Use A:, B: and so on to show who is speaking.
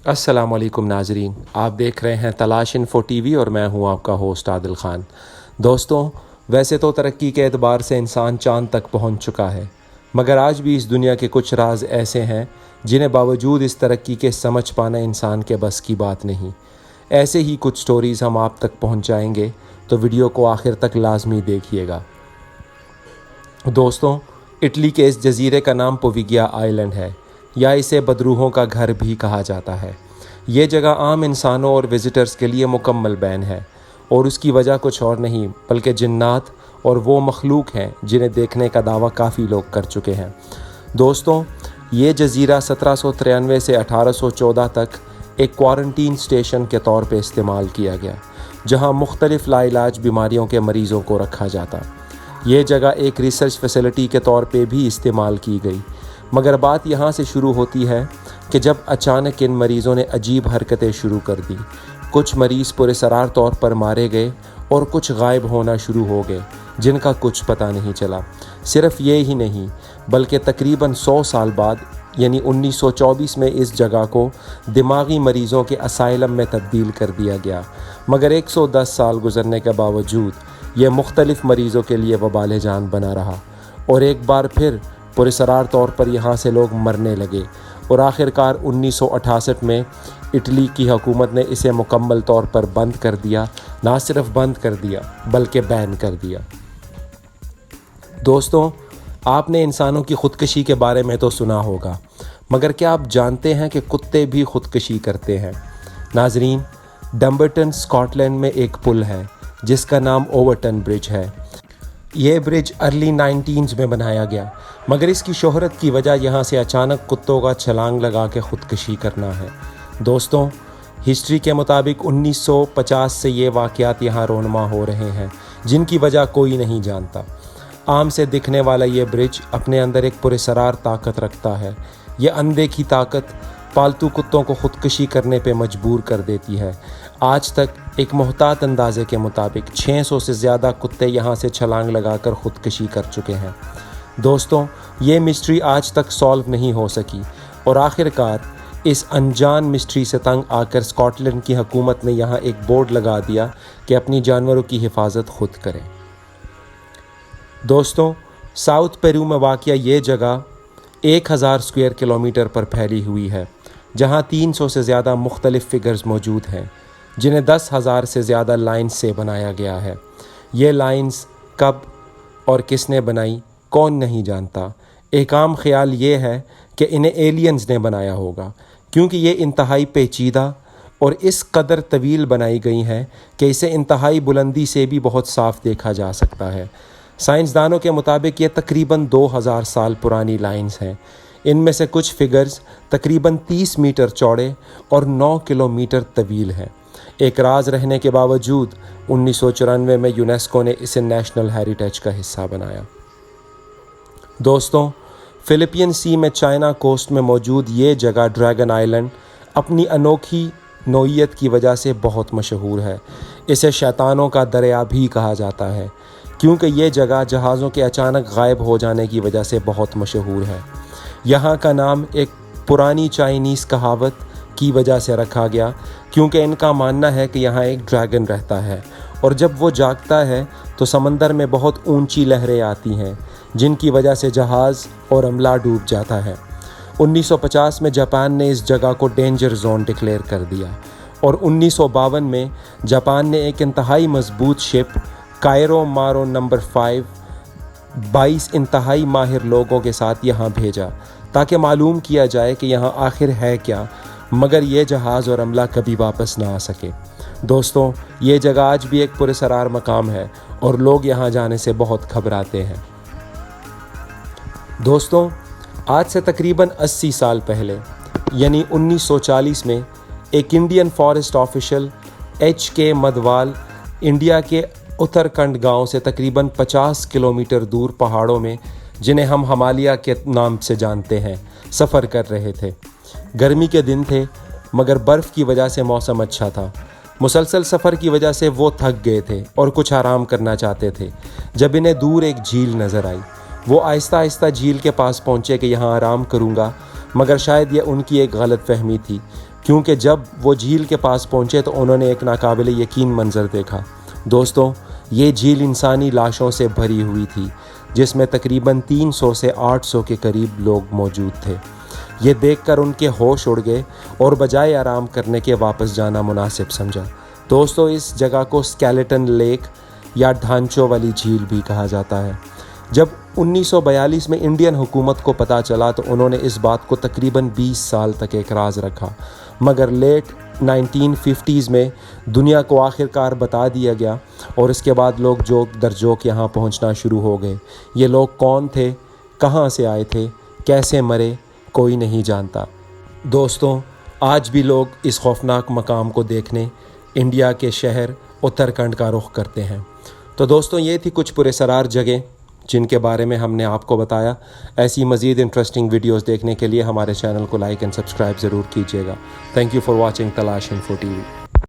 A: अस्सलाम वालेकुम नाजरीन, आप देख रहे हैं तलाश इन्फो टीवी और मैं हूं आपका होस्ट आदिल ख़ान। दोस्तों, वैसे तो तरक्की के एतबार से इंसान चाँद तक पहुंच चुका है, मगर आज भी इस दुनिया के कुछ राज ऐसे हैं जिन्हें बावजूद इस तरक्की के समझ पाना इंसान के बस की बात नहीं। ऐसे ही कुछ स्टोरीज़ हम आप तक पहुंचाएंगे, तो वीडियो को आखिर तक लाजमी देखिएगा। दोस्तों, इटली के इस जजीरे का नाम पोविगिया आइलैंड है, या इसे बदरूहों का घर भी कहा जाता है। ये जगह आम इंसानों और विज़िटर्स के लिए मुकम्मल बैन है, और उसकी वजह कुछ और नहीं बल्कि जिन्नात और वो मखलूक हैं जिन्हें देखने का दावा काफ़ी लोग कर चुके हैं। दोस्तों, ये जजीरा 1793 से 1814 तक एक क्वारंटीन स्टेशन के तौर पे इस्तेमाल किया गया, जहाँ मुख्तलिफ़ लाइलाज बीमारियों के मरीज़ों को रखा जाता। ये जगह एक रिसर्च फैसिलिटी के तौर पे भी इस्तेमाल की गई, मगर बात यहाँ से शुरू होती है कि जब अचानक इन मरीज़ों ने अजीब हरकतें शुरू कर दी। कुछ मरीज़ पुरसरार तौर पर मारे गए और कुछ गायब होना शुरू हो गए, जिनका कुछ पता नहीं चला। सिर्फ ये ही नहीं, बल्कि तकरीबन 100 साल बाद यानी 1924 में इस जगह को दिमागी मरीज़ों के असाइलम में तब्दील कर दिया गया, मगर 110 साल गुजरने के बावजूद ये मुख्तलिफ़ मरीज़ों के लिए वबाल जान बना रहा, और एक बार फिर पुरसरार तौर पर यहाँ से लोग मरने लगे, और आखिरकार 1968 में इटली की हुकूमत ने इसे मुकम्मल तौर पर बंद कर दिया। ना सिर्फ बंद कर दिया बल्कि बैन कर दिया। दोस्तों, आपने इंसानों की ख़ुदकशी के बारे में तो सुना होगा, मगर क्या आप जानते हैं कि कुत्ते भी ख़ुदकशी करते हैं? नाजरीन, डम्बरटन स्कॉटलैंड में एक पुल है जिसका नाम ओवरटन ब्रिज है। ये ब्रिज अर्ली 19s में बनाया गया, मगर इसकी शोहरत की वजह यहाँ से अचानक कुत्तों का छलांग लगा के ख़ुदकशी करना है। दोस्तों, हिस्ट्री के मुताबिक 1950 से ये वाक़यात यहाँ रोनमा हो रहे हैं, जिनकी वजह कोई नहीं जानता। आम से दिखने वाला ये ब्रिज अपने अंदर एक पुरसरार ताकत रखता है। ये अनदेखी ताकत पालतू कुत्तों को ख़ुदकशी करने पे मजबूर कर देती है। आज तक एक मोहतात अंदाज़े के मुताबिक 600 से ज़्यादा कुत्ते यहाँ से छलांग लगाकर ख़ुदकशी कर चुके हैं। दोस्तों, ये मिस्ट्री आज तक सॉल्व नहीं हो सकी, और आखिरकार इस अनजान मिस्ट्री से तंग आकर स्कॉटलैंड की हुकूमत ने यहाँ एक बोर्ड लगा दिया कि अपनी जानवरों की हिफाजत खुद करें। दोस्तों, साउथ पेरू में वाक़या ये जगह 1000 स्क्वायर किलोमीटर पर फैली हुई है, जहाँ 300 से ज़्यादा मुख्तलिफ़ फिगर्स मौजूद हैं, जिन्हें 10,000 से ज़्यादा लाइन्स से बनाया गया है। ये लाइन्स कब और किसने बनाई, कौन नहीं जानता। एक आम ख्याल ये है कि इन्हें एलियंस ने बनाया होगा, क्योंकि ये इंतहाई पेचीदा और इस कदर तवील बनाई गई हैं कि इसे इंतहाई बुलंदी से भी बहुत साफ देखा जा सकता है। साइंसदानों के मुताबिक ये तकरीबन 2000 साल पुरानी लाइन्स हैं। इनमें से कुछ फिगर्स तकरीबन 30 मीटर चौड़े और 9 किलोमीटर तवील हैं। एक राज रहने के बावजूद 1994 में यूनेस्को ने इसे नेशनल हेरिटेज का हिस्सा बनाया। दोस्तों, फिलिपियन सी में चाइना कोस्ट में मौजूद ये जगह ड्रैगन आइलैंड अपनी अनोखी नोयत की वजह से बहुत मशहूर है। इसे शैतानों का दरिया भी कहा जाता है, क्योंकि ये जगह जहाज़ों के अचानक गायब हो जाने की वजह से बहुत मशहूर है। यहाँ का नाम एक पुरानी चाइनीज़ कहावत की वजह से रखा गया, क्योंकि इनका मानना है कि यहाँ एक ड्रैगन रहता है, और जब वो जागता है तो समंदर में बहुत ऊंची लहरें आती हैं, जिनकी वजह से जहाज़ और अमला डूब जाता है। 1950 में जापान ने इस जगह को डेंजर जोन डिक्लेयर कर दिया, और 1952 में जापान ने एक इंतहाई मजबूत शिप कायरो मारो नंबर 5 22 इंतहाई माहिर लोगों के साथ यहाँ भेजा, ताकि मालूम किया जाए कि यहाँ आखिर है क्या, मगर ये जहाज़ और अमला कभी वापस ना आ सके। दोस्तों, ये जगह आज भी एक पुरसरार मकाम है, और लोग यहाँ जाने से बहुत घबराते हैं। दोस्तों, आज से तकरीबन 80 साल पहले यानी 1940 में एक Indian forest official HK Madhwal India के उत्तराखंड गांव से तकरीबन 50 किलोमीटर दूर पहाड़ों में, जिन्हें हम हिमालय के नाम से जानते हैं, सफ़र कर रहे थे। गर्मी के दिन थे, मगर बर्फ़ की वजह से मौसम अच्छा था। मुसलसल सफ़र की वजह से वो थक गए थे और कुछ आराम करना चाहते थे, जब इन्हें दूर एक झील नज़र आई। वो आहिस्ता आहिस्ता झील के पास पहुँचे कि यहाँ आराम करूँगा, मगर शायद यह उनकी एक गलत फहमी थी। کیونکہ جب وہ جھیل کے پاس پہنچے تو انہوں نے ایک ناقابل یقین منظر دیکھا۔ دوستوں، یہ جھیل انسانی لاشوں سے بھری ہوئی تھی، جس میں تقریباً 300 سے 800 کے قریب لوگ موجود تھے۔ یہ دیکھ کر ان کے ہوش اڑ گئے اور بجائے آرام کرنے کے واپس جانا مناسب سمجھا۔ دوستوں، اس جگہ کو اسکیلیٹن لیک یا ڈھانچوں والی جھیل بھی کہا جاتا ہے۔ جب 1942 میں انڈین حکومت کو پتہ چلا تو انہوں نے اس بات کو تقریباً 20 سال تک ایک راز رکھا، مگر لیٹ 1950s میں دنیا کو آخر کار بتا دیا گیا اور اس کے بعد لوگ جوک در جوک یہاں پہنچنا شروع ہو گئے۔ یہ لوگ کون تھے، کہاں سے آئے تھے، کیسے مرے، کوئی نہیں جانتا۔ دوستوں، آج بھی لوگ اس خوفناک مقام کو دیکھنے انڈیا کے شہر اتراکھنڈ کا رخ کرتے ہیں۔ تو دوستوں، یہ تھی کچھ پراسرار جگہیں جن کے بارے میں ہم نے آپ کو بتایا۔ ایسی مزید انٹرسٹنگ ویڈیوز دیکھنے کے لیے ہمارے چینل کو لائک اینڈ سبسکرائب ضرور کیجیے گا۔ تھینک یو فار واچنگ تلاش انفو ٹی وی۔